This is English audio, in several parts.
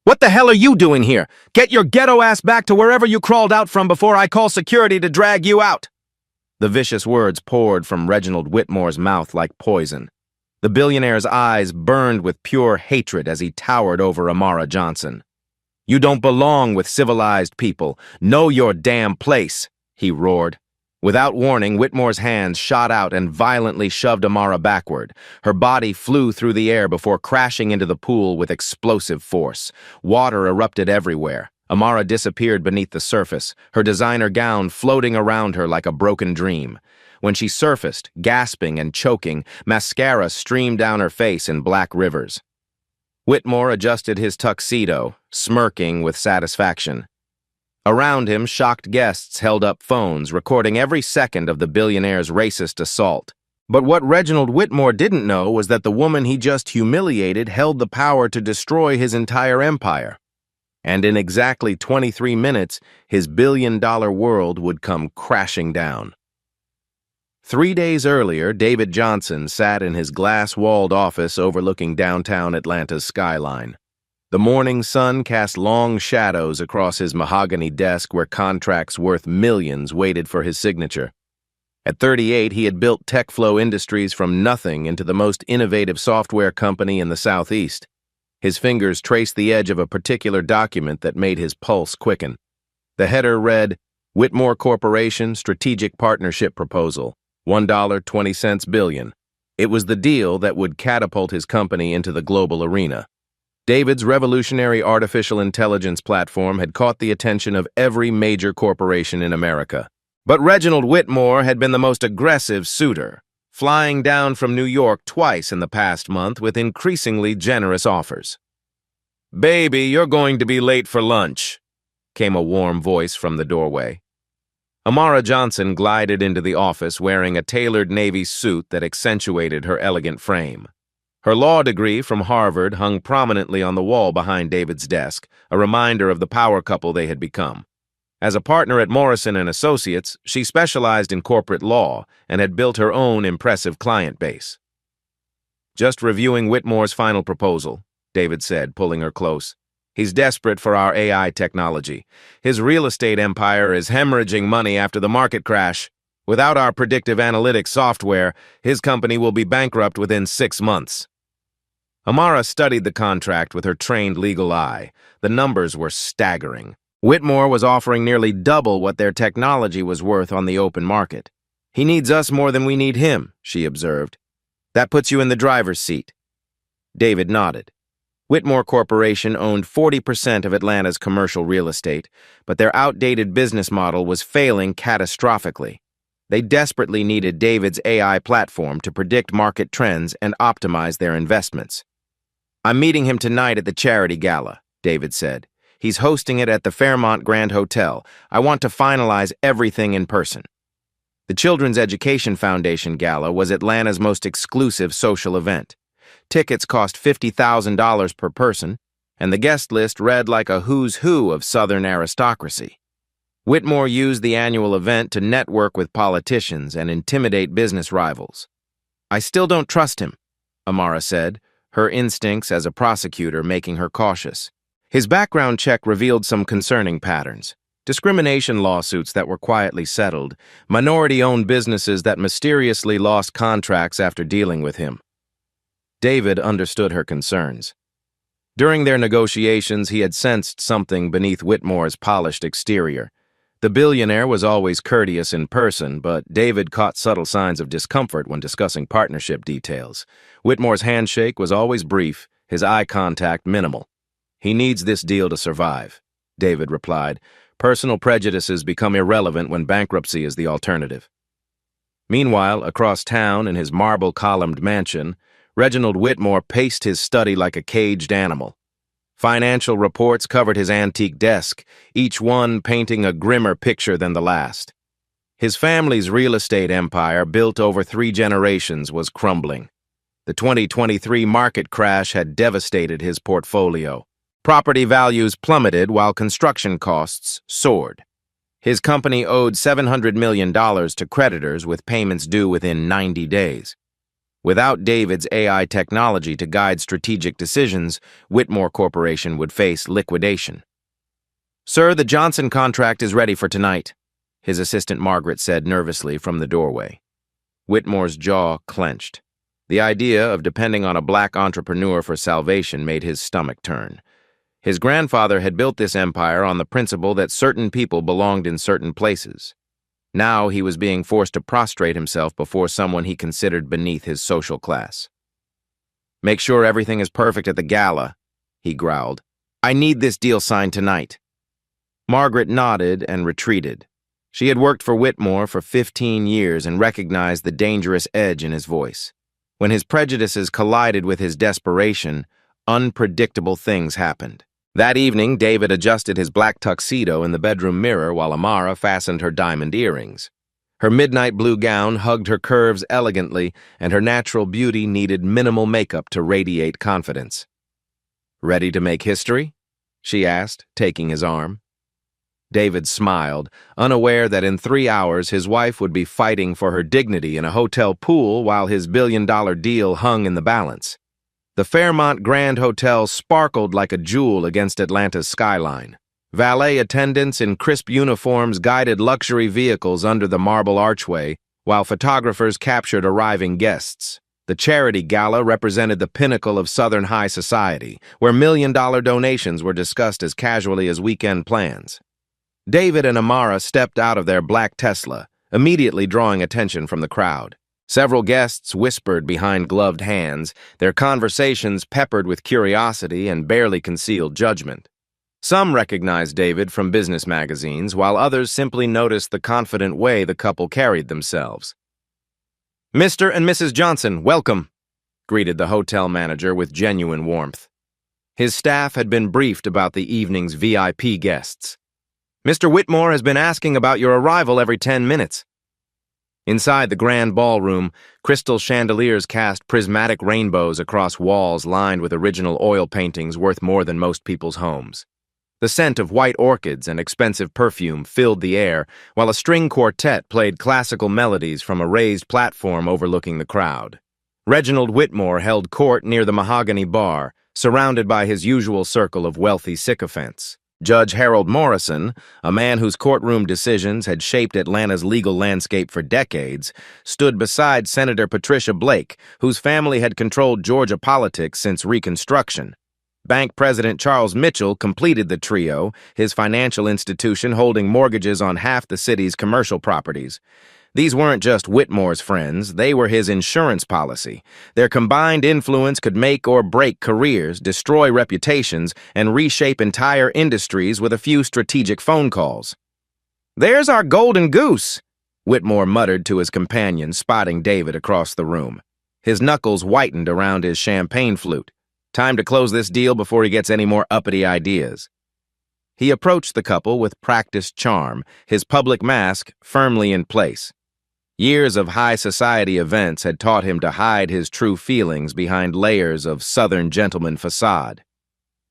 What the hell are you doing here? Get your ghetto ass back to wherever you crawled out from before I call security to drag you out. The vicious words poured from Reginald Whitmore's mouth like poison. The billionaire's eyes burned with pure hatred as he towered over Amara Johnson. You don't belong with civilized people. Know your damn place, he roared. Without warning, Whitmore's hands shot out and violently shoved Amara backward. Her body flew through the air before crashing into the pool with explosive force. Water erupted everywhere. Amara disappeared beneath the surface, her designer gown floating around her like a broken dream. When she surfaced, gasping and choking, mascara streamed down her face in black rivers. Whitmore adjusted his tuxedo, smirking with satisfaction. Around him, shocked guests held up phones, recording every second of the billionaire's racist assault. But what Reginald Whitmore didn't know was that the woman he just humiliated held the power to destroy his entire empire. And in exactly 23 minutes, his billion-dollar world would come crashing down. 3 days earlier, David Johnson sat in his glass-walled office overlooking downtown Atlanta's skyline. The morning sun cast long shadows across his mahogany desk where contracts worth millions waited for his signature. At 38, he had built TechFlow Industries from nothing into the most innovative software company in the Southeast. His fingers traced the edge of a particular document that made his pulse quicken. The header read, Whitmore Corporation Strategic Partnership Proposal, $1.20 billion. It was the deal that would catapult his company into the global arena. David's revolutionary artificial intelligence platform had caught the attention of every major corporation in America. But Reginald Whitmore had been the most aggressive suitor, flying down from New York twice in the past month with increasingly generous offers. "Baby, you're going to be late for lunch," came a warm voice from the doorway. Amara Johnson glided into the office wearing a tailored navy suit that accentuated her elegant frame. Her law degree from Harvard hung prominently on the wall behind David's desk, a reminder of the power couple they had become. As a partner at Morrison & Associates, she specialized in corporate law and had built her own impressive client base. "Just reviewing Whitmore's final proposal," David said, pulling her close. "He's desperate for our AI technology. His real estate empire is hemorrhaging money after the market crash. Without our predictive analytics software, his company will be bankrupt within 6 months." Amara studied the contract with her trained legal eye. The numbers were staggering. Whitmore was offering nearly double what their technology was worth on the open market. "He needs us more than we need him," she observed. "That puts you in the driver's seat." David nodded. Whitmore Corporation owned 40% of Atlanta's commercial real estate, but their outdated business model was failing catastrophically. They desperately needed David's AI platform to predict market trends and optimize their investments. "I'm meeting him tonight at the charity gala," David said. "He's hosting it at the Fairmont Grand Hotel. I want to finalize everything in person." The Children's Education Foundation Gala was Atlanta's most exclusive social event. Tickets cost $50,000 per person, and the guest list read like a who's who of Southern aristocracy. Whitmore used the annual event to network with politicians and intimidate business rivals. "I still don't trust him," Amara said, her instincts as a prosecutor making her cautious. His background check revealed some concerning patterns. Discrimination lawsuits that were quietly settled, minority-owned businesses that mysteriously lost contracts after dealing with him. David understood her concerns. During their negotiations, he had sensed something beneath Whitmore's polished exterior. The billionaire was always courteous in person, but David caught subtle signs of discomfort when discussing partnership details. Whitmore's handshake was always brief, his eye contact minimal. "He needs this deal to survive," David replied. "Personal prejudices become irrelevant when bankruptcy is the alternative." Meanwhile, across town in his marble-columned mansion, Reginald Whitmore paced his study like a caged animal. Financial reports covered his antique desk, each one painting a grimmer picture than the last. His family's real estate empire, built over 3 generations, was crumbling. The 2023 market crash had devastated his portfolio. Property values plummeted while construction costs soared. His company owed $700 million to creditors with payments due within 90 days. Without David's AI technology to guide strategic decisions, Whitmore Corporation would face liquidation. "Sir, the Johnson contract is ready for tonight," his assistant Margaret said nervously from the doorway. Whitmore's jaw clenched. The idea of depending on a black entrepreneur for salvation made his stomach turn. His grandfather had built this empire on the principle that certain people belonged in certain places. Now he was being forced to prostrate himself before someone he considered beneath his social class. "Make sure everything is perfect at the gala," he growled. "I need this deal signed tonight." Margaret nodded and retreated. She had worked for Whitmore for 15 years and recognized the dangerous edge in his voice. When his prejudices collided with his desperation, unpredictable things happened. That evening, David adjusted his black tuxedo in the bedroom mirror while Amara fastened her diamond earrings. Her midnight blue gown hugged her curves elegantly, and her natural beauty needed minimal makeup to radiate confidence. "Ready to make history?" she asked, taking his arm. David smiled, unaware that in 3 hours his wife would be fighting for her dignity in a hotel pool while his billion-dollar deal hung in the balance. The Fairmont Grand Hotel sparkled like a jewel against Atlanta's skyline. Valet attendants in crisp uniforms guided luxury vehicles under the marble archway, while photographers captured arriving guests. The charity gala represented the pinnacle of Southern high society, where million-dollar donations were discussed as casually as weekend plans. David and Amara stepped out of their black Tesla, immediately drawing attention from the crowd. Several guests whispered behind gloved hands, their conversations peppered with curiosity and barely concealed judgment. Some recognized David from business magazines, while others simply noticed the confident way the couple carried themselves. "Mr. and Mrs. Johnson, welcome," greeted the hotel manager with genuine warmth. His staff had been briefed about the evening's VIP guests. "Mr. Whitmore has been asking about your arrival every 10 minutes. Inside the grand ballroom, crystal chandeliers cast prismatic rainbows across walls lined with original oil paintings worth more than most people's homes. The scent of white orchids and expensive perfume filled the air, while a string quartet played classical melodies from a raised platform overlooking the crowd. Reginald Whitmore held court near the mahogany bar, surrounded by his usual circle of wealthy sycophants. Judge Harold Morrison, a man whose courtroom decisions had shaped Atlanta's legal landscape for decades, stood beside Senator Patricia Blake, whose family had controlled Georgia politics since Reconstruction. Bank President Charles Mitchell completed the trio, his financial institution holding mortgages on half the city's commercial properties. These weren't just Whitmore's friends, they were his insurance policy. Their combined influence could make or break careers, destroy reputations, and reshape entire industries with a few strategic phone calls. "There's our golden goose," Whitmore muttered to his companion, spotting David across the room. His knuckles whitened around his champagne flute. Time to close this deal before he gets any more uppity ideas. He approached the couple with practiced charm, his public mask firmly in place. Years of high society events had taught him to hide his true feelings behind layers of Southern gentleman facade.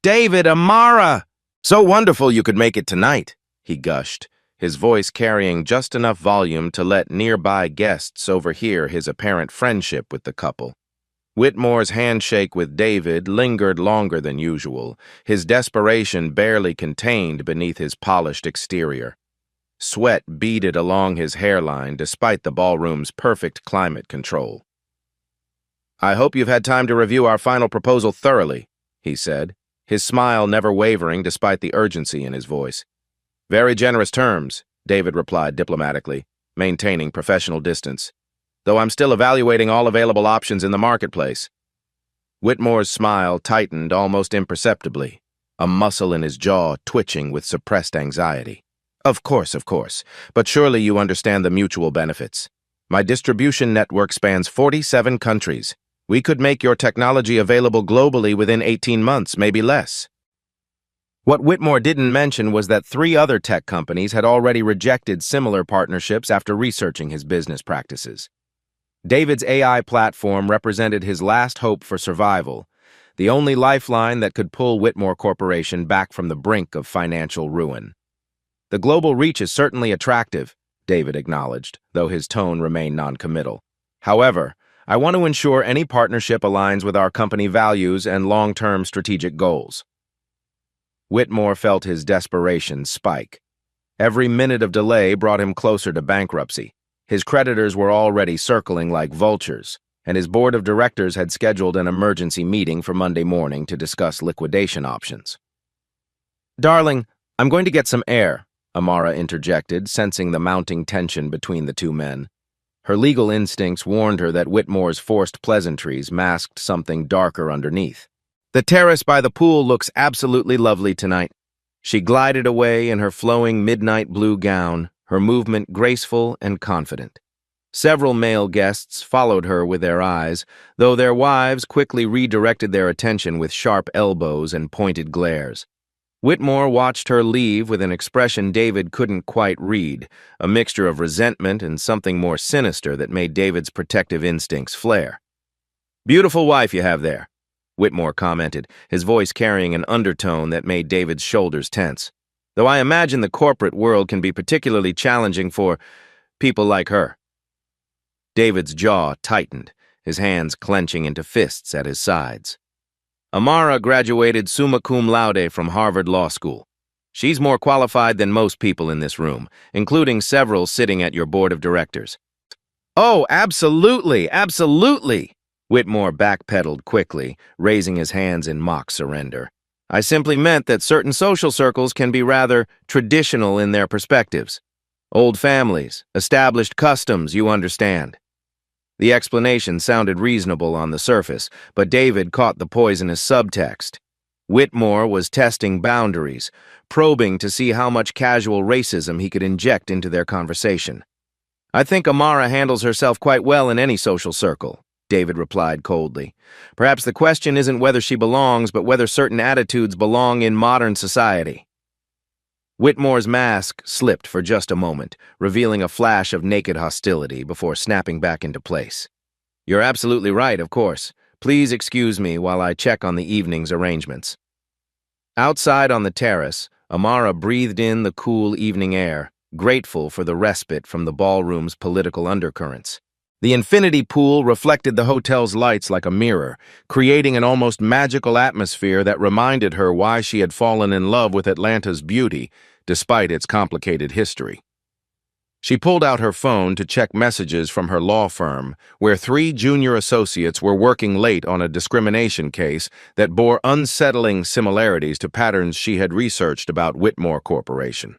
"David, Amara! So wonderful you could make it tonight," he gushed, his voice carrying just enough volume to let nearby guests overhear his apparent friendship with the couple. Whitmore's handshake with David lingered longer than usual, his desperation barely contained beneath his polished exterior. Sweat beaded along his hairline despite the ballroom's perfect climate control. "I hope you've had time to review our final proposal thoroughly," he said, his smile never wavering despite the urgency in his voice. "Very generous terms," David replied diplomatically, maintaining professional distance, "though I'm still evaluating all available options in the marketplace." Whitmore's smile tightened almost imperceptibly, a muscle in his jaw twitching with suppressed anxiety. Of course, but surely you understand the mutual benefits. My distribution network spans 47 countries. We could make your technology available globally within 18 months, maybe less." What Whitmore didn't mention was that 3 other tech companies had already rejected similar partnerships after researching his business practices. David's AI platform represented his last hope for survival, the only lifeline that could pull Whitmore Corporation back from the brink of financial ruin. "The global reach is certainly attractive," David acknowledged, though his tone remained noncommittal. "However, I want to ensure any partnership aligns with our company values and long-term strategic goals. Whitmore felt his desperation spike. Every minute of delay brought him closer to bankruptcy. His creditors were already circling like vultures, and his board of directors had scheduled an emergency meeting for Monday morning to discuss liquidation options. "Darling, I'm going to get some air," Amara interjected, sensing the mounting tension between the two men. Her legal instincts warned her that Whitmore's forced pleasantries masked something darker underneath. "The terrace by the pool looks absolutely lovely tonight." She glided away in her flowing midnight blue gown, her movement graceful and confident. Several male guests followed her with their eyes, though their wives quickly redirected their attention with sharp elbows and pointed glares. Whitmore watched her leave with an expression David couldn't quite read, a mixture of resentment and something more sinister that made David's protective instincts flare. "Beautiful wife you have there," Whitmore commented, his voice carrying an undertone that made David's shoulders tense. "Though I imagine the corporate world can be particularly challenging for people like her." David's jaw tightened, his hands clenching into fists at his sides. "Amara graduated summa cum laude from Harvard Law School. She's more qualified than most people in this room, including several sitting at your board of directors." "Oh, absolutely, absolutely!" Whitmore backpedaled quickly, raising his hands in mock surrender. "I simply meant that certain social circles can be rather traditional in their perspectives. Old families, established customs, you understand." The explanation sounded reasonable on the surface, but David caught the poisonous subtext. Whitmore was testing boundaries, probing to see how much casual racism he could inject into their conversation. "I think Amara handles herself quite well in any social circle," David replied coldly. "Perhaps the question isn't whether she belongs, but whether certain attitudes belong in modern society." Whitmore's mask slipped for just a moment, revealing a flash of naked hostility before snapping back into place. "You're absolutely right, of course. Please excuse me while I check on the evening's arrangements." Outside on the terrace, Amara breathed in the cool evening air, grateful for the respite from the ballroom's political undercurrents. The infinity pool reflected the hotel's lights like a mirror, creating an almost magical atmosphere that reminded her why she had fallen in love with Atlanta's beauty, despite its complicated history. She pulled out her phone to check messages from her law firm, where 3 junior associates were working late on a discrimination case that bore unsettling similarities to patterns she had researched about Whitmore Corporation.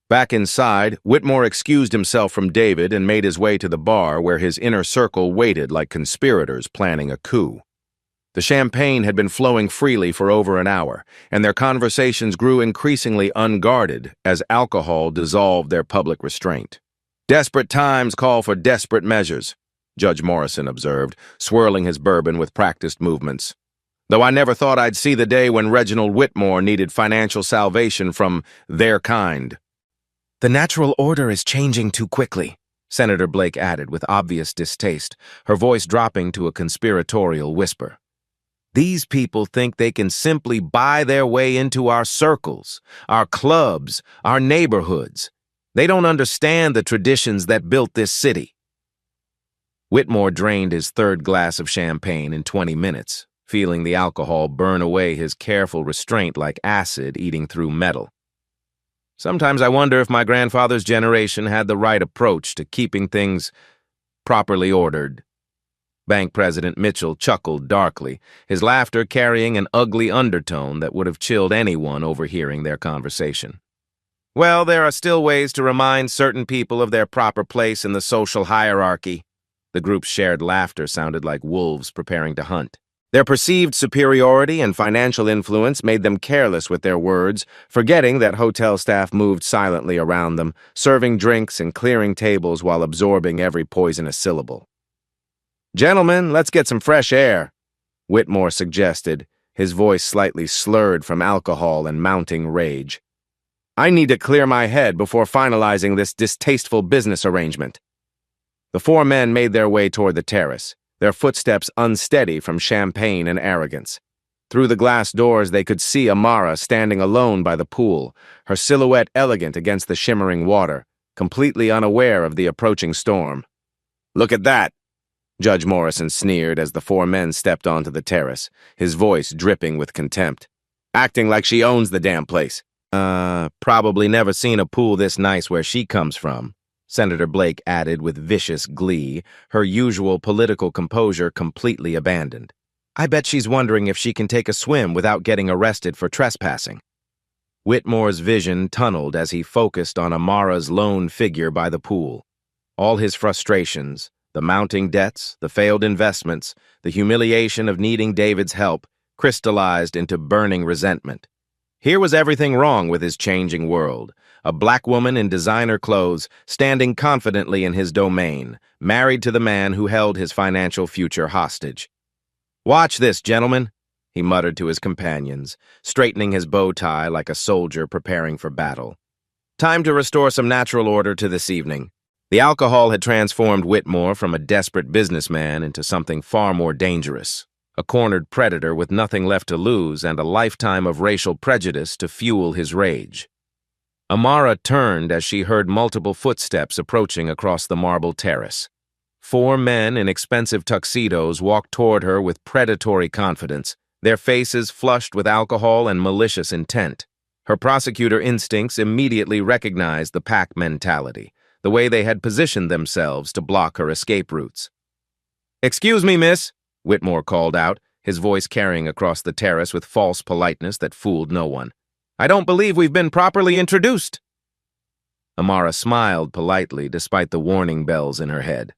Back inside, Whitmore excused himself from David and made his way to the bar where his inner circle waited like conspirators planning a coup. The champagne had been flowing freely for over an hour, and their conversations grew increasingly unguarded as alcohol dissolved their public restraint. "Desperate times call for desperate measures," Judge Morrison observed, swirling his bourbon with practiced movements. "Though I never thought I'd see the day when Reginald Whitmore needed financial salvation from their kind." "The natural order is changing too quickly," Senator Blake added with obvious distaste, her voice dropping to a conspiratorial whisper. "These people think they can simply buy their way into our circles, our clubs, our neighborhoods. They don't understand the traditions that built this city." Whitmore drained his 3rd glass of champagne in 20 minutes, feeling the alcohol burn away his careful restraint like acid eating through metal. "Sometimes I wonder if my grandfather's generation had the right approach to keeping things properly ordered." Bank President Mitchell chuckled darkly, his laughter carrying an ugly undertone that would have chilled anyone overhearing their conversation. "Well, there are still ways to remind certain people of their proper place in the social hierarchy." The group's shared laughter sounded like wolves preparing to hunt. Their perceived superiority and financial influence made them careless with their words, forgetting that hotel staff moved silently around them, serving drinks and clearing tables while absorbing every poisonous syllable. "Gentlemen, let's get some fresh air," Whitmore suggested, his voice slightly slurred from alcohol and mounting rage. "I need to clear my head before finalizing this distasteful business arrangement." The 4 men made their way toward the terrace, their footsteps unsteady from champagne and arrogance. Through the glass doors they could see Amara standing alone by the pool, her silhouette elegant against the shimmering water, completely unaware of the approaching storm. "Look at that!" Judge Morrison sneered as the four men stepped onto the terrace, his voice dripping with contempt. Acting like she owns the damn place. Probably never seen a pool this nice where she comes from, Senator Blake added with vicious glee, her usual political composure completely abandoned. I bet she's wondering if she can take a swim without getting arrested for trespassing. Whitmore's vision tunneled as he focused on Amara's lone figure by the pool. All his frustrations, the mounting debts, the failed investments, the humiliation of needing David's help, crystallized into burning resentment. Here was everything wrong with his changing world. A black woman in designer clothes, standing confidently in his domain, married to the man who held his financial future hostage. "Watch this, gentlemen," he muttered to his companions, straightening his bow tie like a soldier preparing for battle. "Time to restore some natural order to this evening." The alcohol had transformed Whitmore from a desperate businessman into something far more dangerous, a cornered predator with nothing left to lose and a lifetime of racial prejudice to fuel his rage. Amara turned as she heard multiple footsteps approaching across the marble terrace. Four men in expensive tuxedos walked toward her with predatory confidence, their faces flushed with alcohol and malicious intent. Her prosecutor instincts immediately recognized the pack mentality, the way they had positioned themselves to block her escape routes. "Excuse me, miss," Whitmore called out, his voice carrying across the terrace with false politeness that fooled no one. "I don't believe we've been properly introduced." Amara smiled politely despite the warning bells in her head.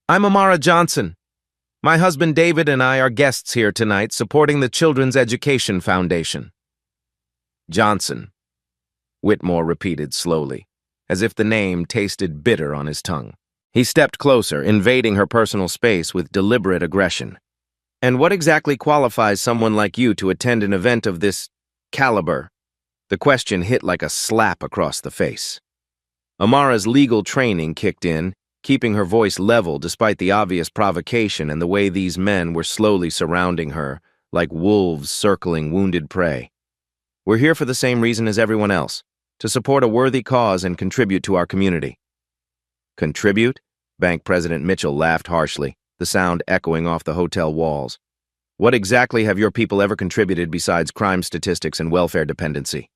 "I'm Amara Johnson. My husband David and I are guests here tonight supporting the Children's Education Foundation." "Johnson," Whitmore repeated slowly, as if the name tasted bitter on his tongue. He stepped closer, invading her personal space with deliberate aggression. "And what exactly qualifies someone like you to attend an event of this caliber?" The question hit like a slap across the face. Amara's legal training kicked in, keeping her voice level despite the obvious provocation and the way these men were slowly surrounding her, like wolves circling wounded prey. "We're here for the same reason as everyone else, to support a worthy cause and contribute to our community." "Contribute?" Bank President Mitchell laughed harshly, the sound echoing off the hotel walls. "What exactly have your people ever contributed besides crime statistics and welfare dependency?"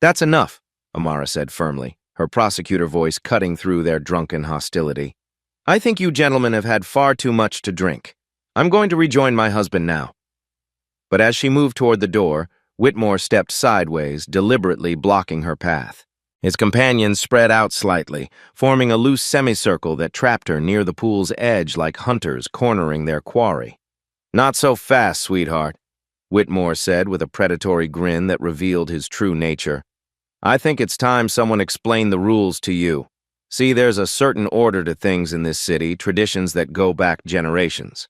"That's enough," Amara said firmly, her prosecutor voice cutting through their drunken hostility. "I think you gentlemen have had far too much to drink. I'm going to rejoin my husband now." But as she moved toward the door, Whitmore stepped sideways, deliberately blocking her path. His companions spread out slightly, forming a loose semicircle that trapped her near the pool's edge like hunters cornering their quarry. "Not so fast, sweetheart," Whitmore said with a predatory grin that revealed his true nature. "I think it's time someone explained the rules to you. See, there's a certain order to things in this city, traditions that go back generations."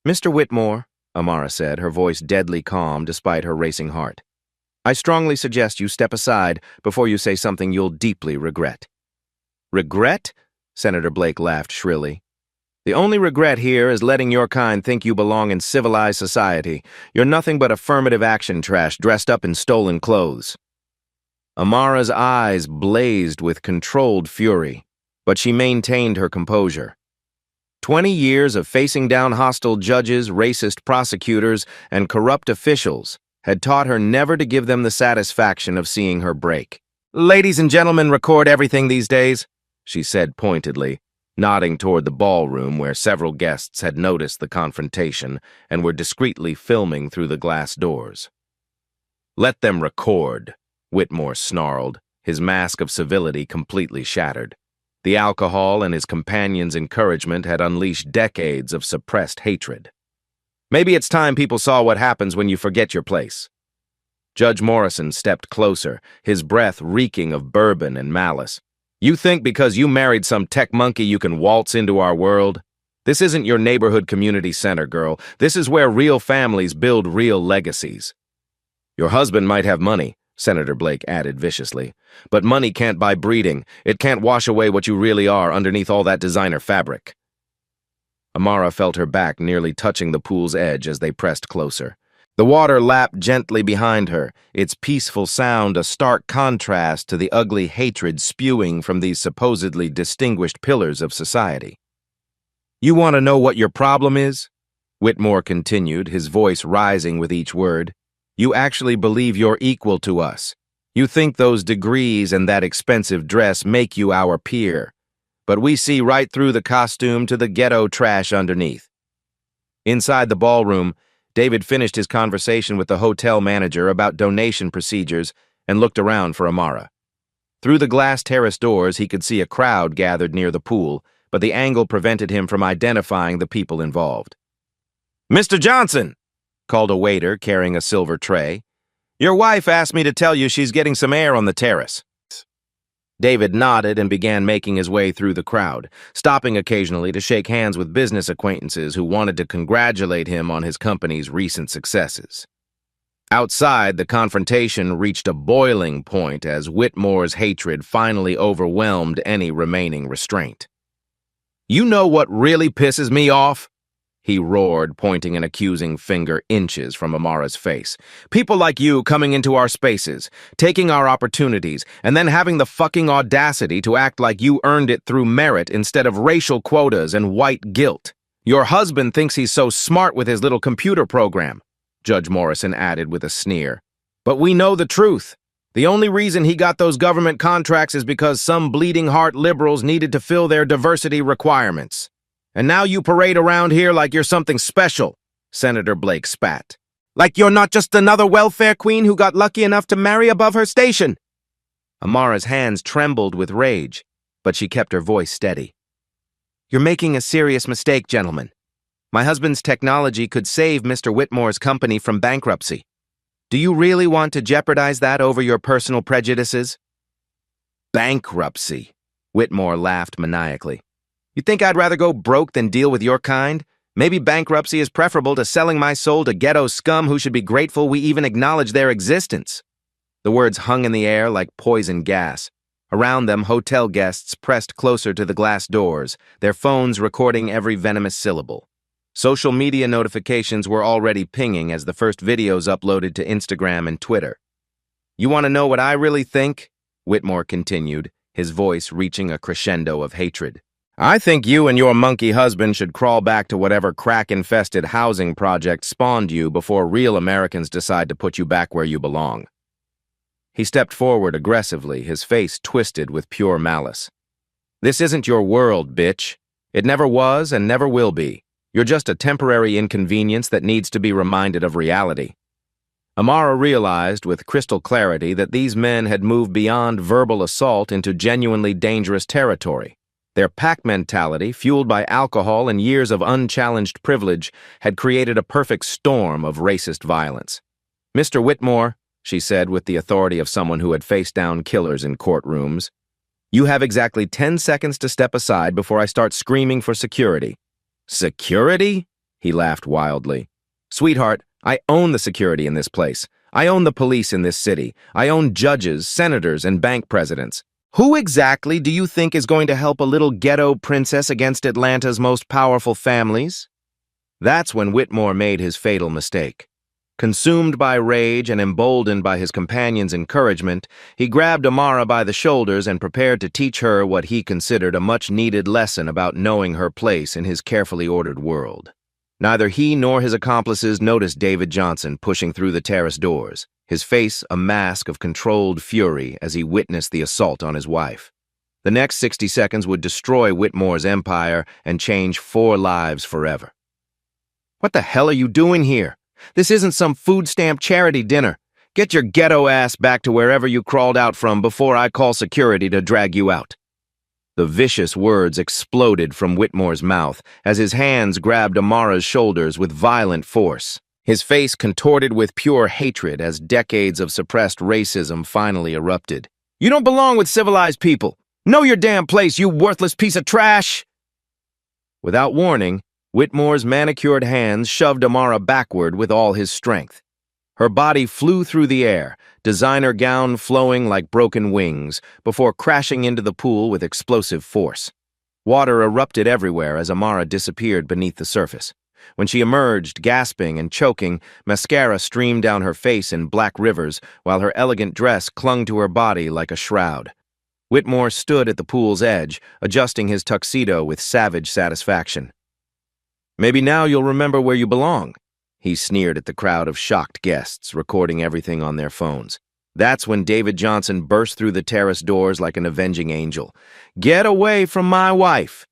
"Mr. Whitmore," Amara said, her voice deadly calm despite her racing heart, "I strongly suggest you step aside before you say something you'll deeply regret." "Regret?" Senator Blake laughed shrilly. "The only regret here is letting your kind think you belong in civilized society. You're nothing but affirmative action trash dressed up in stolen clothes." Amara's eyes blazed with controlled fury, but she maintained her composure. 20 years of facing down hostile judges, racist prosecutors, and corrupt officials had taught her never to give them the satisfaction of seeing her break. "Ladies and gentlemen, record everything these days," she said pointedly, nodding toward the ballroom where several guests had noticed the confrontation and were discreetly filming through the glass doors. "Let them record," Whitmore snarled, his mask of civility completely shattered. The alcohol and his companions' encouragement had unleashed decades of suppressed hatred. "Maybe it's time people saw what happens when you forget your place." Judge Morrison stepped closer, his breath reeking of bourbon and malice. "You think because you married some tech monkey you can waltz into our world? This isn't your neighborhood community center, girl. This is where real families build real legacies." "Your husband might have money," Senator Blake added viciously, "but money can't buy breeding. It can't wash away what you really are underneath all that designer fabric." Amara felt her back nearly touching the pool's edge as they pressed closer. The water lapped gently behind her, its peaceful sound a stark contrast to the ugly hatred spewing from these supposedly distinguished pillars of society. You want to know what your problem is? Whitmore continued, his voice rising with each word. You actually believe you're equal to us. You think those degrees and that expensive dress make you our peer. But we see right through the costume to the ghetto trash underneath. Inside the ballroom, David finished his conversation with the hotel manager about donation procedures and looked around for Amara. Through the glass terrace doors, he could see a crowd gathered near the pool, but the angle prevented him from identifying the people involved. "Mr. Johnson," called a waiter carrying a silver tray. "Your wife asked me to tell you she's getting some air on the terrace." David nodded and began making his way through the crowd, stopping occasionally to shake hands with business acquaintances who wanted to congratulate him on his company's recent successes. Outside, the confrontation reached a boiling point as Whitmore's hatred finally overwhelmed any remaining restraint. "You know what really pisses me off?" he roared, pointing an accusing finger inches from Amara's face. "People like you coming into our spaces, taking our opportunities, and then having the fucking audacity to act like you earned it through merit instead of racial quotas and white guilt. Your husband thinks he's so smart with his little computer program," Judge Morrison added with a sneer. "But we know the truth. The only reason he got those government contracts is because some bleeding heart liberals needed to fill their diversity requirements. And now you parade around here like you're something special," Senator Blake spat. "Like you're not just another welfare queen who got lucky enough to marry above her station." Amara's hands trembled with rage, but she kept her voice steady. "You're making a serious mistake, gentlemen. My husband's technology could save Mr. Whitmore's company from bankruptcy. Do you really want to jeopardize that over your personal prejudices?" "Bankruptcy," Whitmore laughed maniacally. "You think I'd rather go broke than deal with your kind? Maybe bankruptcy is preferable to selling my soul to ghetto scum who should be grateful we even acknowledge their existence." The words hung in the air like poison gas. Around them, hotel guests pressed closer to the glass doors, their phones recording every venomous syllable. Social media notifications were already pinging as the first videos uploaded to Instagram and Twitter. "You want to know what I really think?" Whitmore continued, his voice reaching a crescendo of hatred. "I think you and your monkey husband should crawl back to whatever crack-infested housing project spawned you before real Americans decide to put you back where you belong." He stepped forward aggressively, his face twisted with pure malice. "This isn't your world, bitch. It never was and never will be. You're just a temporary inconvenience that needs to be reminded of reality." Amara realized with crystal clarity that these men had moved beyond verbal assault into genuinely dangerous territory. Their pack mentality, fueled by alcohol and years of unchallenged privilege, had created a perfect storm of racist violence. "Mr. Whitmore," she said with the authority of someone who had faced down killers in courtrooms, "you have exactly 10 seconds to step aside before I start screaming for security." "Security?" He laughed wildly. "Sweetheart, I own the security in this place. I own the police in this city. I own judges, senators, and bank presidents. Who exactly do you think is going to help a little ghetto princess against Atlanta's most powerful families?" That's when Whitmore made his fatal mistake. Consumed by rage and emboldened by his companion's encouragement, he grabbed Amara by the shoulders and prepared to teach her what he considered a much-needed lesson about knowing her place in his carefully ordered world. Neither he nor his accomplices noticed David Johnson pushing through the terrace doors, his face a mask of controlled fury as he witnessed the assault on his wife. The next 60 seconds would destroy Whitmore's empire and change 4 lives forever. "What the hell are you doing here? This isn't some food stamp charity dinner. Get your ghetto ass back to wherever you crawled out from before I call security to drag you out." The vicious words exploded from Whitmore's mouth as his hands grabbed Amara's shoulders with violent force. His face contorted with pure hatred as decades of suppressed racism finally erupted. "You don't belong with civilized people. Know your damn place, you worthless piece of trash!" Without warning, Whitmore's manicured hands shoved Amara backward with all his strength. Her body flew through the air, designer gown flowing like broken wings, before crashing into the pool with explosive force. Water erupted everywhere as Amara disappeared beneath the surface. When she emerged, gasping and choking, mascara streamed down her face in black rivers, while her elegant dress clung to her body like a shroud. Whitmore stood at the pool's edge, adjusting his tuxedo with savage satisfaction. Maybe now you'll remember where you belong. He sneered at the crowd of shocked guests, recording everything on their phones. That's when David Johnson burst through the terrace doors like an avenging angel. "Get away from my wife!"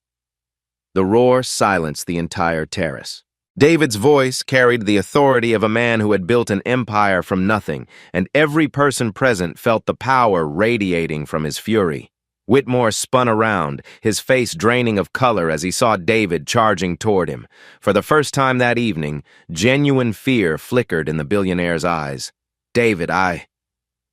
The roar silenced the entire terrace. David's voice carried the authority of a man who had built an empire from nothing, and every person present felt the power radiating from his fury. Whitmore spun around, his face draining of color as he saw David charging toward him. For the first time that evening, genuine fear flickered in the billionaire's eyes. "David,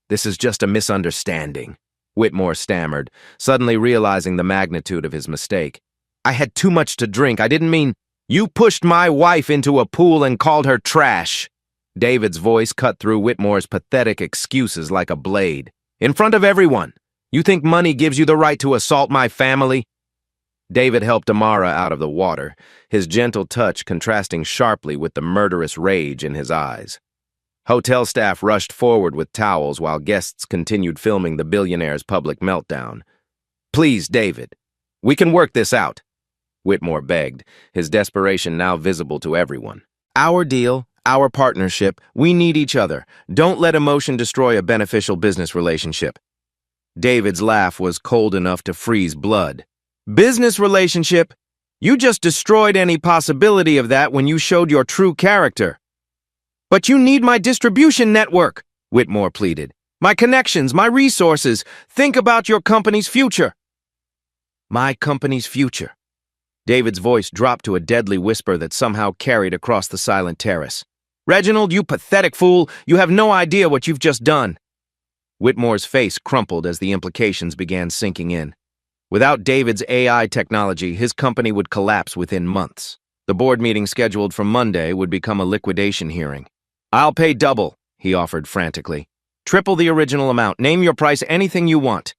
this is just a misunderstanding," Whitmore stammered, suddenly realizing the magnitude of his mistake. "I had too much to drink. I didn't mean—" "You pushed my wife into a pool and called her trash." David's voice cut through Whitmore's pathetic excuses like a blade. "In front of everyone. You think money gives you the right to assault my family?" David helped Amara out of the water, his gentle touch contrasting sharply with the murderous rage in his eyes. Hotel staff rushed forward with towels while guests continued filming the billionaire's public meltdown. "Please, David, we can work this out," Whitmore begged, his desperation now visible to everyone. "Our deal, our partnership, we need each other. Don't let emotion destroy a beneficial business relationship." David's laugh was cold enough to freeze blood. "Business relationship? You just destroyed any possibility of that when you showed your true character." "But you need my distribution network," Whitmore pleaded. "My connections, my resources. Think about your company's future." "My company's future." David's voice dropped to a deadly whisper that somehow carried across the silent terrace. "Reginald, you pathetic fool, you have no idea what you've just done." Whitmore's face crumpled as the implications began sinking in. Without David's AI technology, his company would collapse within months. The board meeting scheduled for Monday would become a liquidation hearing. "I'll pay double," he offered frantically. "Triple the original amount. Name your price, anything you want."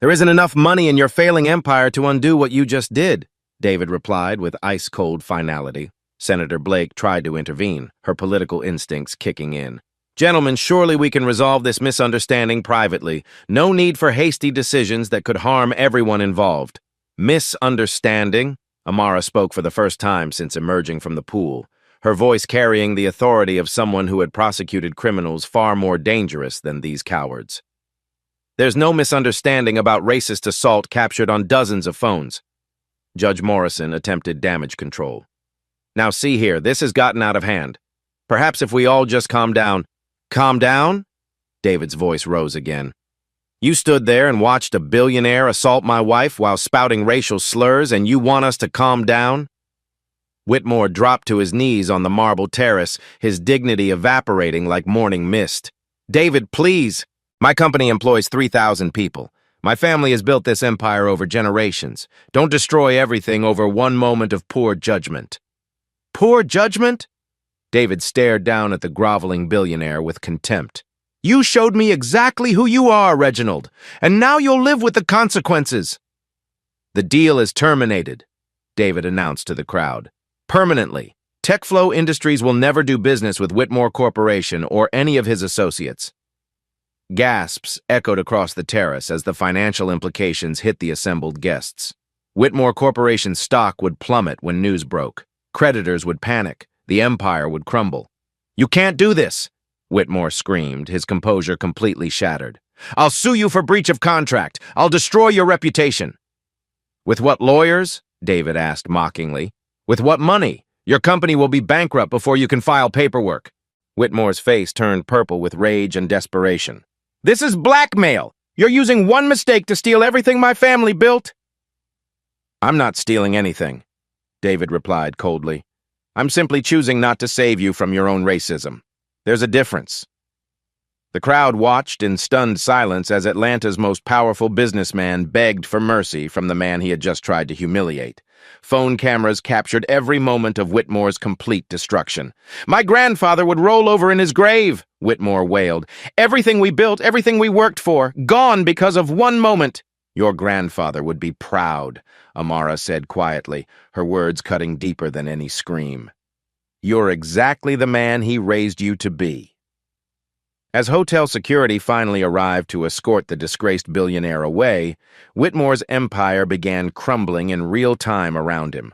"There isn't enough money in your failing empire to undo what you just did," David replied with ice-cold finality. Senator Blake tried to intervene, her political instincts kicking in. "Gentlemen, surely we can resolve this misunderstanding privately. No need for hasty decisions that could harm everyone involved." "Misunderstanding?" Amara spoke for the first time since emerging from the pool, her voice carrying the authority of someone who had prosecuted criminals far more dangerous than these cowards. "There's no misunderstanding about racist assault captured on dozens of phones." Judge Morrison attempted damage control. "Now see here, this has gotten out of hand. Perhaps if we all just calm down—" "Calm down?" David's voice rose again. "You stood there and watched a billionaire assault my wife while spouting racial slurs, and you want us to calm down?" Whitmore dropped to his knees on the marble terrace, his dignity evaporating like morning mist. "David, please! My company employs 3,000 people. My family has built this empire over generations. Don't destroy everything over one moment of poor judgment." "Poor judgment?" David stared down at the groveling billionaire with contempt. "You showed me exactly who you are, Reginald, and now you'll live with the consequences." "The deal is terminated," David announced to the crowd. "Permanently. Techflow Industries will never do business with Whitmore Corporation or any of his associates." Gasps echoed across the terrace as the financial implications hit the assembled guests. Whitmore Corporation's stock would plummet when news broke. Creditors would panic. The empire would crumble. "You can't do this!" Whitmore screamed, his composure completely shattered. "I'll sue you for breach of contract. I'll destroy your reputation." "With what lawyers?" David asked mockingly. "With what money? Your company will be bankrupt before you can file paperwork." Whitmore's face turned purple with rage and desperation. "This is blackmail! You're using one mistake to steal everything my family built." "I'm not stealing anything," David replied coldly. "I'm simply choosing not to save you from your own racism. There's a difference." The crowd watched in stunned silence as Atlanta's most powerful businessman begged for mercy from the man he had just tried to humiliate. Phone cameras captured every moment of Whitmore's complete destruction. "My grandfather would roll over in his grave," Whitmore wailed. "Everything we built, everything we worked for, gone because of one moment." "Your grandfather would be proud," Amara said quietly, her words cutting deeper than any scream. "You're exactly the man he raised you to be." As hotel security finally arrived to escort the disgraced billionaire away, Whitmore's empire began crumbling in real time around him.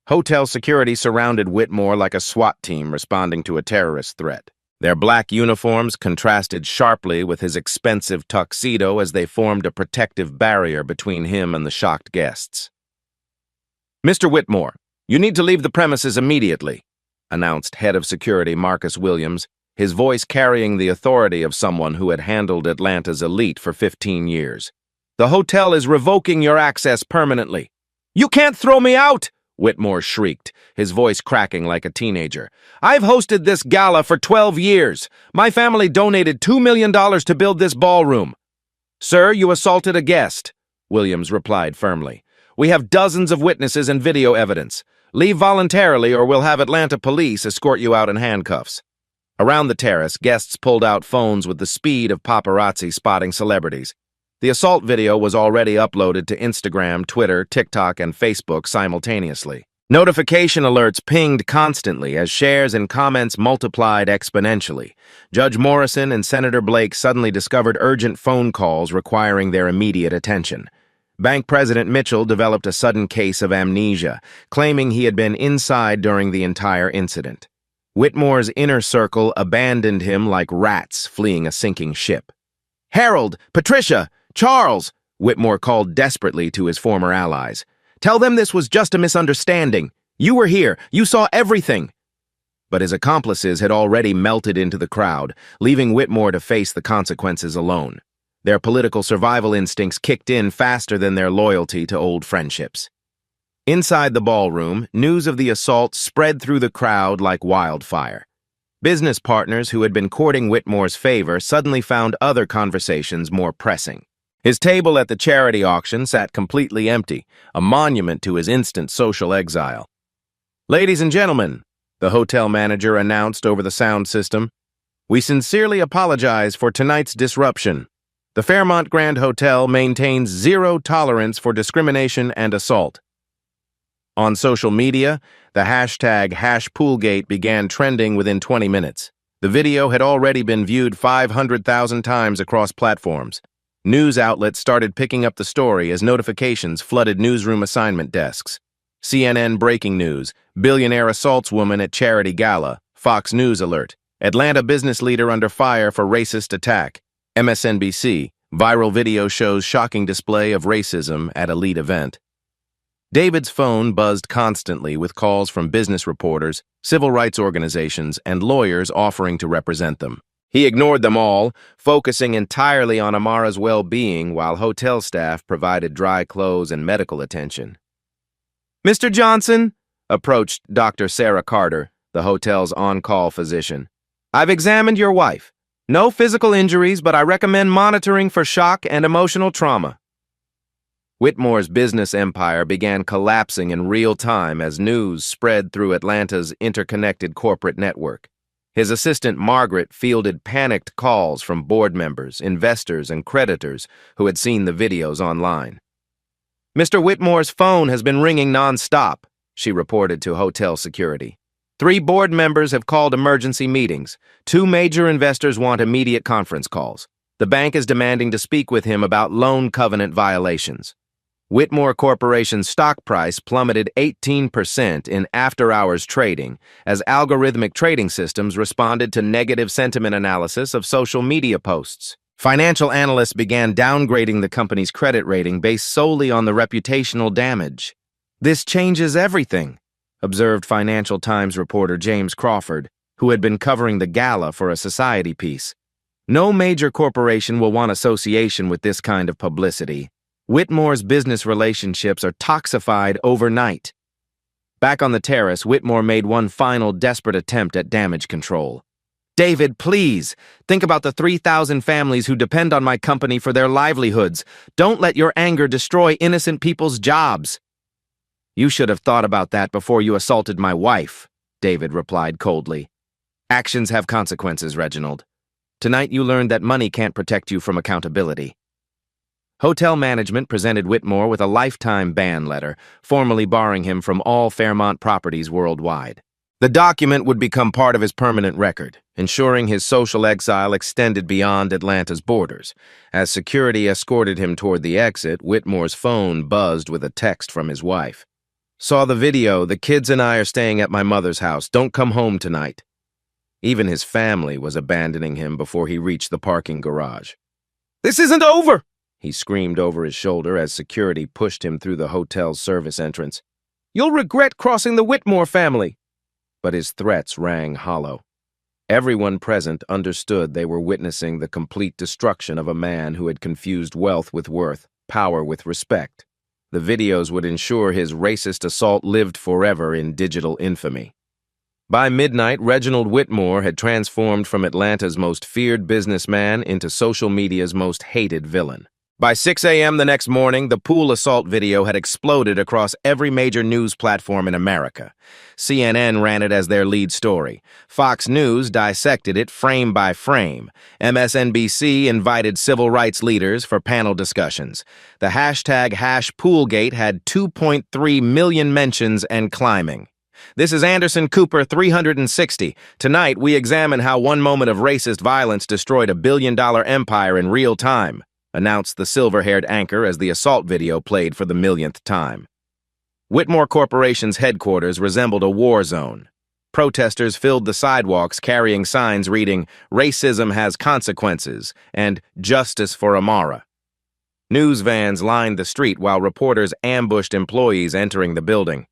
Hotel security surrounded Whitmore like a SWAT team responding to a terrorist threat. Their black uniforms contrasted sharply with his expensive tuxedo as they formed a protective barrier between him and the shocked guests. "Mr. Whitmore, you need to leave the premises immediately," announced head of security Marcus Williams, his voice carrying the authority of someone who had handled Atlanta's elite for 15 years. "The hotel is revoking your access permanently." "You can't throw me out!" Whitmore shrieked, his voice cracking like a teenager. "I've hosted this gala for 12 years. My family donated $2 million to build this ballroom." "Sir, you assaulted a guest," Williams replied firmly. "We have dozens of witnesses and video evidence. Leave voluntarily or we'll have Atlanta police escort you out in handcuffs." Around the terrace, guests pulled out phones with the speed of paparazzi spotting celebrities. The assault video was already uploaded to Instagram, Twitter, TikTok, and Facebook simultaneously. Notification alerts pinged constantly as shares and comments multiplied exponentially. Judge Morrison and Senator Blake suddenly discovered urgent phone calls requiring their immediate attention. Bank President Mitchell developed a sudden case of amnesia, claiming he had been inside during the entire incident. Whitmore's inner circle abandoned him like rats fleeing a sinking ship. "Harold, Patricia, Charles," Whitmore called desperately to his former allies. "Tell them this was just a misunderstanding. You were here. You saw everything." But his accomplices had already melted into the crowd, leaving Whitmore to face the consequences alone. Their political survival instincts kicked in faster than their loyalty to old friendships. Inside the ballroom, news of the assault spread through the crowd like wildfire. Business partners who had been courting Whitmore's favor suddenly found other conversations more pressing. His table at the charity auction sat completely empty, a monument to his instant social exile. "Ladies and gentlemen," the hotel manager announced over the sound system, "we sincerely apologize for tonight's disruption. The Fairmont Grand Hotel maintains zero tolerance for discrimination and assault." On social media, the hashtag #Poolgate began trending within 20 minutes. The video had already been viewed 500,000 times across platforms. News outlets started picking up the story as notifications flooded newsroom assignment desks. CNN breaking news: billionaire assaults woman at charity gala. Fox News alert: Atlanta business leader under fire for racist attack. MSNBC: viral video shows shocking display of racism at elite event. David's phone buzzed constantly with calls from business reporters, civil rights organizations, and lawyers offering to represent them. He ignored them all, focusing entirely on Amara's well-being while hotel staff provided dry clothes and medical attention. "Mr. Johnson," approached Dr. Sarah Carter, the hotel's on-call physician. "I've examined your wife. No physical injuries, but I recommend monitoring for shock and emotional trauma." Whitmore's business empire began collapsing in real time as news spread through Atlanta's interconnected corporate network. His assistant Margaret fielded panicked calls from board members, investors, and creditors who had seen the videos online. "Mr. Whitmore's phone has been ringing non-stop," she reported to hotel security. 3 board members have called emergency meetings. 2 major investors want immediate conference calls. The bank is demanding to speak with him about loan covenant violations. Whitmore Corporation's stock price plummeted 18% in after-hours trading as algorithmic trading systems responded to negative sentiment analysis of social media posts. Financial analysts began downgrading the company's credit rating based solely on the reputational damage. "This changes everything," observed Financial Times reporter James Crawford, who had been covering the gala for a society piece. "No major corporation will want association with this kind of publicity. Whitmore's business relationships are toxified overnight." Back on the terrace, Whitmore made one final desperate attempt at damage control. "David, please, think about the 3,000 families who depend on my company for their livelihoods. Don't let your anger destroy innocent people's jobs." "You should have thought about that before you assaulted my wife," David replied coldly. "Actions have consequences, Reginald. Tonight you learned that money can't protect you from accountability." Hotel management presented Whitmore with a lifetime ban letter, formally barring him from all Fairmont properties worldwide. The document would become part of his permanent record, ensuring his social exile extended beyond Atlanta's borders. As security escorted him toward the exit, Whitmore's phone buzzed with a text from his wife. Saw the video. The kids and I are staying at my mother's house. Don't come home tonight. Even his family was abandoning him before he reached the parking garage. This isn't over, he screamed over his shoulder as security pushed him through the hotel's service entrance. You'll regret crossing the Whitmore family. But his threats rang hollow. Everyone present understood they were witnessing the complete destruction of a man who had confused wealth with worth, power with respect. The videos would ensure his racist assault lived forever in digital infamy. By midnight, Reginald Whitmore had transformed from Atlanta's most feared businessman into social media's most hated villain. By 6 a.m. the next morning, the pool assault video had exploded across every major news platform in America. CNN ran it as their lead story. Fox News dissected it frame by frame. MSNBC invited civil rights leaders for panel discussions. The hashtag #Poolgate had 2.3 million mentions and climbing. This is Anderson Cooper 360. Tonight, we examine how one moment of racist violence destroyed a billion-dollar empire in real time, announced the silver-haired anchor as the assault video played for the millionth time. Whitmore Corporation's headquarters resembled a war zone. Protesters filled the sidewalks carrying signs reading, "Racism has consequences," and "Justice for Amara." News vans lined the street while reporters ambushed employees entering the building.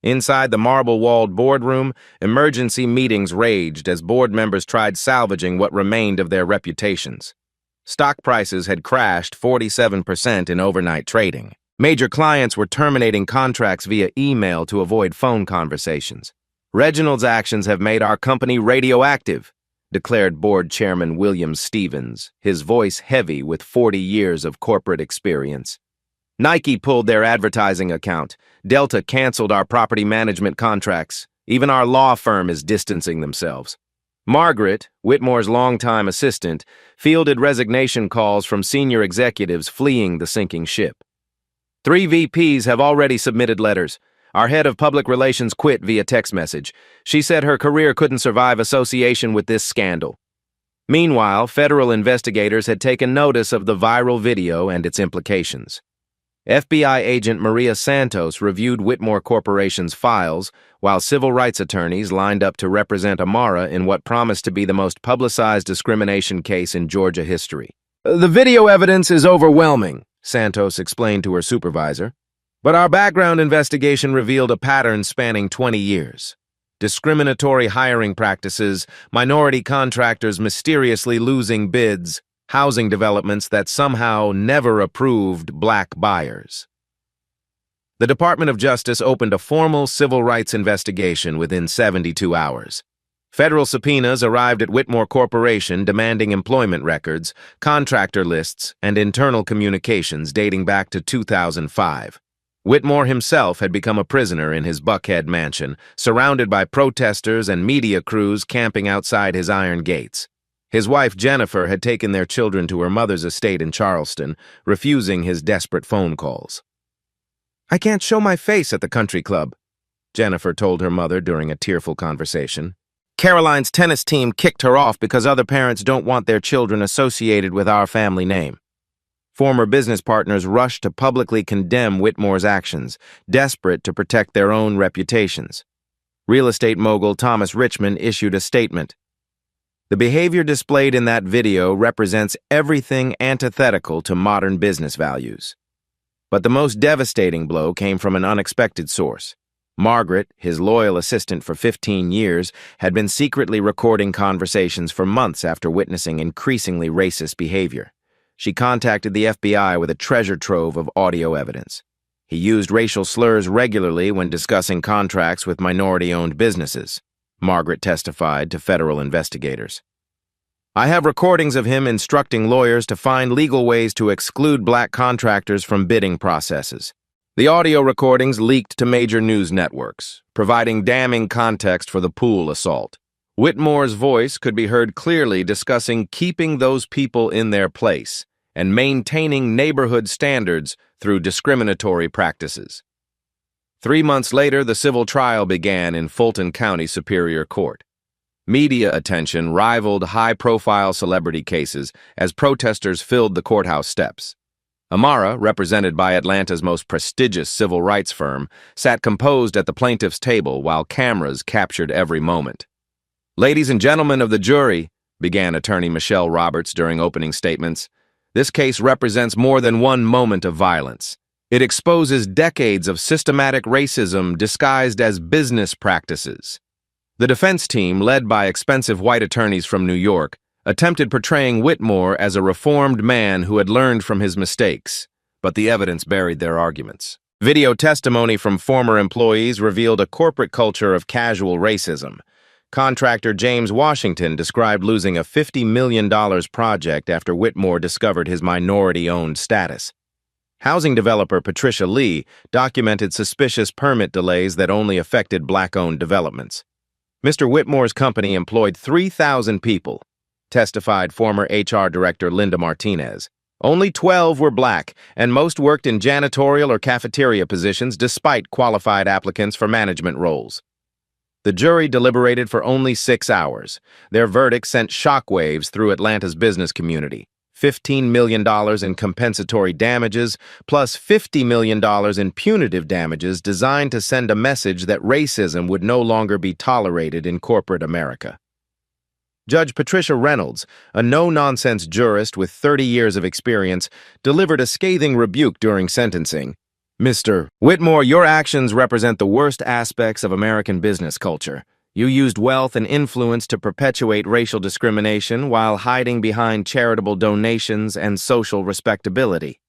Inside the marble-walled boardroom, emergency meetings raged as board members tried salvaging what remained of their reputations. Stock prices had crashed 47% in overnight trading. Major clients were terminating contracts via email to avoid phone conversations. Reginald's actions have made our company radioactive, declared board chairman William Stevens, his voice heavy with 40 years of corporate experience. Nike pulled their advertising account. Delta canceled our property management contracts. Even our law firm is distancing themselves. Margaret, Whitmore's longtime assistant, fielded resignation calls from senior executives fleeing the sinking ship. 3 VPs have already submitted letters. Our head of public relations quit via text message. She said her career couldn't survive association with this scandal. Meanwhile, federal investigators had taken notice of the viral video and its implications. FBI agent Maria Santos reviewed Whitmore Corporation's files, while civil rights attorneys lined up to represent Amara in what promised to be the most publicized discrimination case in Georgia history. The video evidence is overwhelming, Santos explained to her supervisor, but our background investigation revealed a pattern spanning 20 years. Discriminatory hiring practices, minority contractors mysteriously losing bids, housing developments that somehow never approved black buyers. The Department of Justice opened a formal civil rights investigation within 72 hours. Federal subpoenas arrived at Whitmore Corporation demanding employment records, contractor lists, and internal communications dating back to 2005. Whitmore himself had become a prisoner in his Buckhead mansion, surrounded by protesters and media crews camping outside his iron gates. His wife, Jennifer, had taken their children to her mother's estate in Charleston, refusing his desperate phone calls. I can't show my face at the country club, Jennifer told her mother during a tearful conversation. Caroline's tennis team kicked her off because other parents don't want their children associated with our family name. Former business partners rushed to publicly condemn Whitmore's actions, desperate to protect their own reputations. Real estate mogul Thomas Richmond issued a statement. The behavior displayed in that video represents everything antithetical to modern business values. But the most devastating blow came from an unexpected source. Margaret, his loyal assistant for 15 years, had been secretly recording conversations for months after witnessing increasingly racist behavior. She contacted the FBI with a treasure trove of audio evidence. He used racial slurs regularly when discussing contracts with minority-owned businesses, Margaret testified to federal investigators. I have recordings of him instructing lawyers to find legal ways to exclude black contractors from bidding processes. The audio recordings leaked to major news networks, providing damning context for the pool assault. Whitmore's voice could be heard clearly discussing keeping those people in their place and maintaining neighborhood standards through discriminatory practices. 3 months later, the civil trial began in Fulton County Superior Court. Media attention rivaled high-profile celebrity cases as protesters filled the courthouse steps. Amara, represented by Atlanta's most prestigious civil rights firm, sat composed at the plaintiff's table while cameras captured every moment. "Ladies and gentlemen of the jury," began attorney Michelle Roberts during opening statements, "this case represents more than one moment of violence. It exposes decades of systematic racism disguised as business practices." The defense team, led by expensive white attorneys from New York, attempted portraying Whitmore as a reformed man who had learned from his mistakes, but the evidence buried their arguments. Video testimony from former employees revealed a corporate culture of casual racism. Contractor James Washington described losing a $50 million project after Whitmore discovered his minority-owned status. Housing developer Patricia Lee documented suspicious permit delays that only affected black-owned developments. Mr. Whitmore's company employed 3,000 people, testified former HR Director Linda Martinez. Only 12 were black, and most worked in janitorial or cafeteria positions despite qualified applicants for management roles. The jury deliberated for only 6 hours. Their verdict sent shockwaves through Atlanta's business community. $15 million in compensatory damages, plus $50 million in punitive damages designed to send a message that racism would no longer be tolerated in corporate America. Judge Patricia Reynolds, a no-nonsense jurist with 30 years of experience, delivered a scathing rebuke during sentencing. "Mr. Whitmore, your actions represent the worst aspects of American business culture. You used wealth and influence to perpetuate racial discrimination while hiding behind charitable donations and social respectability.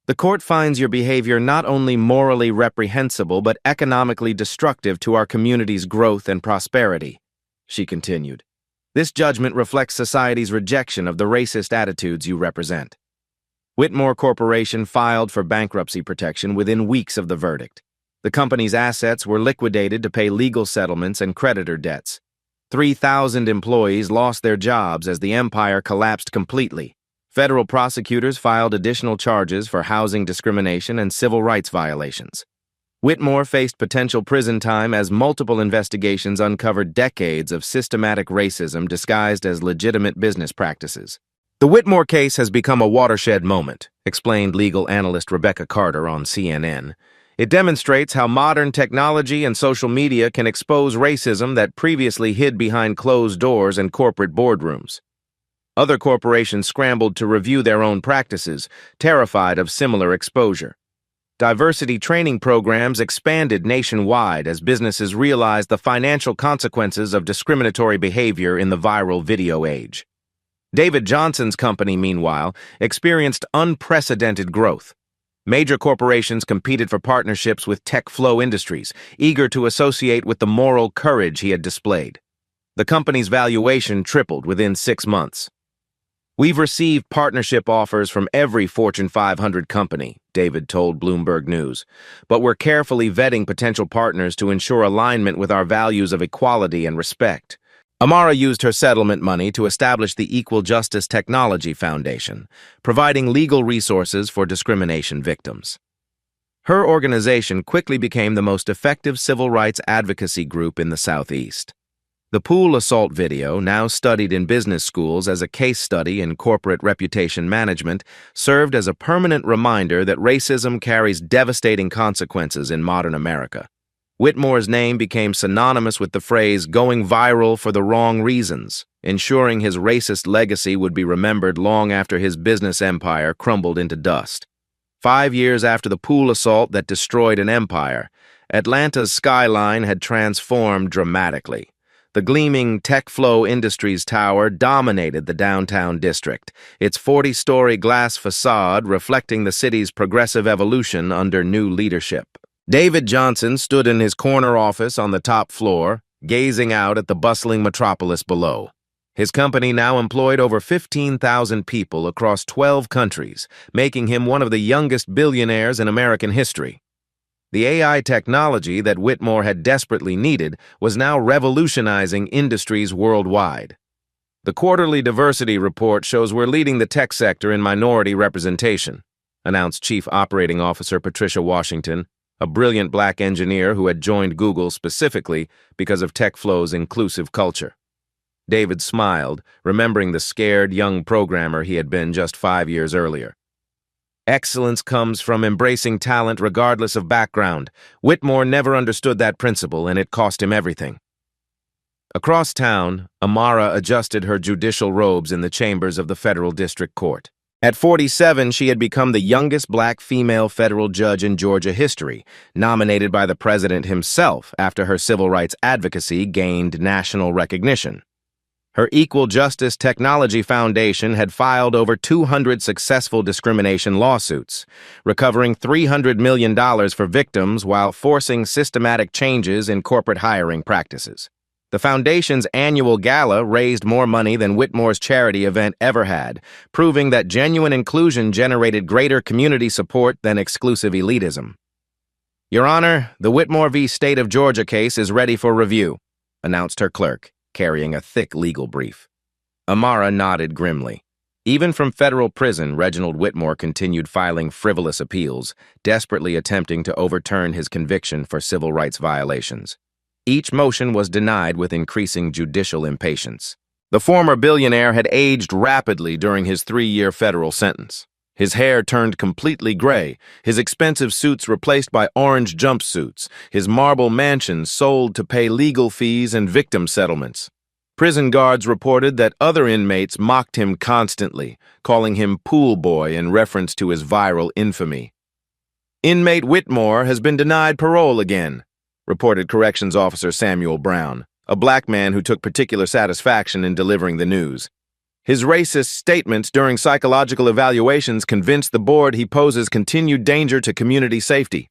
The court finds your behavior not only morally reprehensible but economically destructive to our community's growth and prosperity," she continued. "This judgment reflects society's rejection of the racist attitudes you represent." Whitmore Corporation filed for bankruptcy protection within weeks of the verdict. The company's assets were liquidated to pay legal settlements and creditor debts. 3,000 employees lost their jobs as the empire collapsed completely. Federal prosecutors filed additional charges for housing discrimination and civil rights violations. Whitmore faced potential prison time as multiple investigations uncovered decades of systematic racism disguised as legitimate business practices. "The Whitmore case has become a watershed moment," explained legal analyst Rebecca Carter on CNN. "It demonstrates how modern technology and social media can expose racism that previously hid behind closed doors in corporate boardrooms." Other corporations scrambled to review their own practices, terrified of similar exposure. Diversity training programs expanded nationwide as businesses realized the financial consequences of discriminatory behavior in the viral video age. David Johnson's company, meanwhile, experienced unprecedented growth. Major corporations competed for partnerships with Tech Flow Industries, eager to associate with the moral courage he had displayed. The company's valuation tripled within 6 months. "We've received partnership offers from every Fortune 500 company," David told Bloomberg News, "but we're carefully vetting potential partners to ensure alignment with our values of equality and respect." Amara used her settlement money to establish the Equal Justice Technology Foundation, providing legal resources for discrimination victims. Her organization quickly became the most effective civil rights advocacy group in the Southeast. The pool assault video, now studied in business schools as a case study in corporate reputation management, served as a permanent reminder that racism carries devastating consequences in modern America. Whitmore's name became synonymous with the phrase "going viral for the wrong reasons," ensuring his racist legacy would be remembered long after his business empire crumbled into dust. 5 years after the pool assault that destroyed an empire, Atlanta's skyline had transformed dramatically. The gleaming Tech Flow Industries tower dominated the downtown district, its 40-story glass facade reflecting the city's progressive evolution under new leadership. David Johnson stood in his corner office on the top floor, gazing out at the bustling metropolis below. His company now employed over 15,000 people across 12 countries, making him one of the youngest billionaires in American history. The AI technology that Whitmore had desperately needed was now revolutionizing industries worldwide. "The quarterly diversity report shows we're leading the tech sector in minority representation," announced Chief Operating Officer Patricia Washington, a brilliant black engineer who had joined Google specifically because of TechFlow's inclusive culture. David smiled, remembering the scared young programmer he had been just 5 years earlier. Excellence comes from embracing talent regardless of background. Whitmore never understood that principle, and it cost him everything. Across town, Amara adjusted her judicial robes in the chambers of the federal district court. At 47, she had become the youngest black female federal judge in Georgia history, nominated by the president himself after her civil rights advocacy gained national recognition. Her Equal Justice Technology Foundation had filed over 200 successful discrimination lawsuits, recovering $300 million for victims while forcing systematic changes in corporate hiring practices. The foundation's annual gala raised more money than Whitmore's charity event ever had, proving that genuine inclusion generated greater community support than exclusive elitism. Your Honor, the Whitmore v. State of Georgia case is ready for review, announced her clerk, carrying a thick legal brief. Amara nodded grimly. Even from federal prison, Reginald Whitmore continued filing frivolous appeals, desperately attempting to overturn his conviction for civil rights violations. Each motion was denied with increasing judicial impatience. The former billionaire had aged rapidly during his 3-year federal sentence. His hair turned completely gray, his expensive suits replaced by orange jumpsuits, his marble mansions sold to pay legal fees and victim settlements. Prison guards reported that other inmates mocked him constantly, calling him pool boy in reference to his viral infamy. Inmate Whitmore has been denied parole again, reported Corrections Officer Samuel Brown, a black man who took particular satisfaction in delivering the news. His racist statements during psychological evaluations convinced the board he poses continued danger to community safety.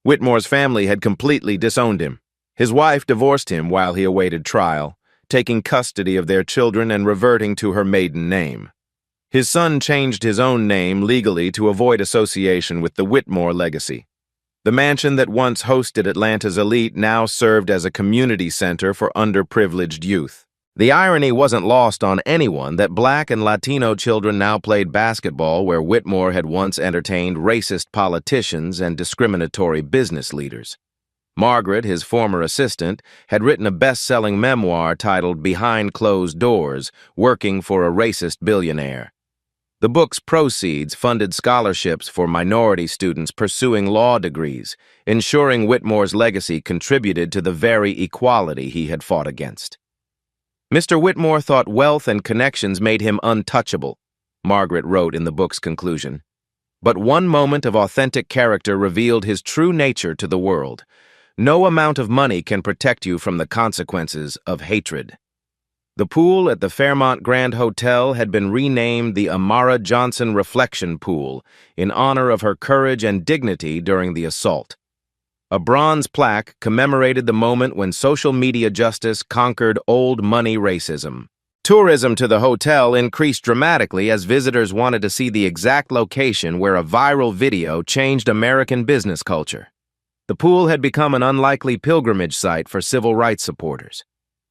Whitmore's family had completely disowned him. His wife divorced him while he awaited trial, taking custody of their children and reverting to her maiden name. His son changed his own name legally to avoid association with the Whitmore legacy. The mansion that once hosted Atlanta's elite now served as a community center for underprivileged youth. The irony wasn't lost on anyone that black and Latino children now played basketball where Whitmore had once entertained racist politicians and discriminatory business leaders. Margaret, his former assistant, had written a best-selling memoir titled Behind Closed Doors, Working for a Racist Billionaire. The book's proceeds funded scholarships for minority students pursuing law degrees, ensuring Whitmore's legacy contributed to the very equality he had fought against. Mr. Whitmore thought wealth and connections made him untouchable, Margaret wrote in the book's conclusion. But one moment of authentic character revealed his true nature to the world. No amount of money can protect you from the consequences of hatred. The pool at the Fairmont Grand Hotel had been renamed the Amara Johnson Reflection Pool in honor of her courage and dignity during the assault. A bronze plaque commemorated the moment when social media justice conquered old money racism. Tourism to the hotel increased dramatically as visitors wanted to see the exact location where a viral video changed American business culture. The pool had become an unlikely pilgrimage site for civil rights supporters.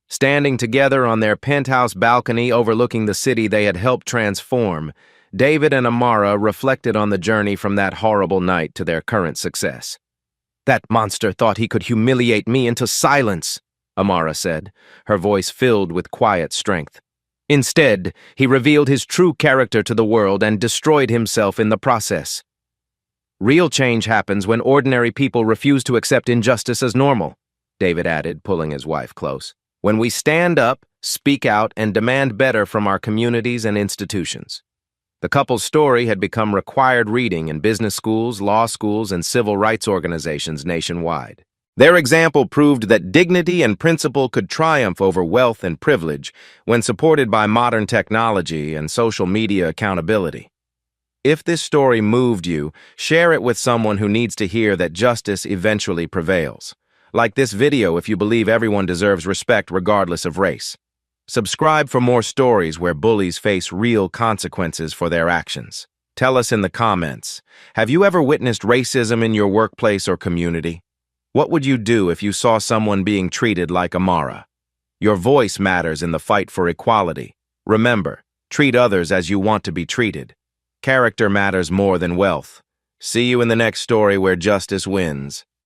Standing together on their penthouse balcony overlooking the city they had helped transform, David and Amara reflected on the journey from that horrible night to their current success. "That monster thought he could humiliate me into silence," Amara said, her voice filled with quiet strength. "Instead, he revealed his true character to the world and destroyed himself in the process." "Real change happens when ordinary people refuse to accept injustice as normal," David added, pulling his wife close. "When we stand up, speak out, and demand better from our communities and institutions." The couple's story had become required reading in business schools, law schools, and civil rights organizations nationwide. Their example proved that dignity and principle could triumph over wealth and privilege when supported by modern technology and social media accountability. If this story moved you, share it with someone who needs to hear that justice eventually prevails. Like this video if you believe everyone deserves respect regardless of race. Subscribe for more stories where bullies face real consequences for their actions. Tell us in the comments, have you ever witnessed racism in your workplace or community? What would you do if you saw someone being treated like Amara? Your voice matters in the fight for equality. Remember, treat others as you want to be treated. Character matters more than wealth. See you in the next story where justice wins.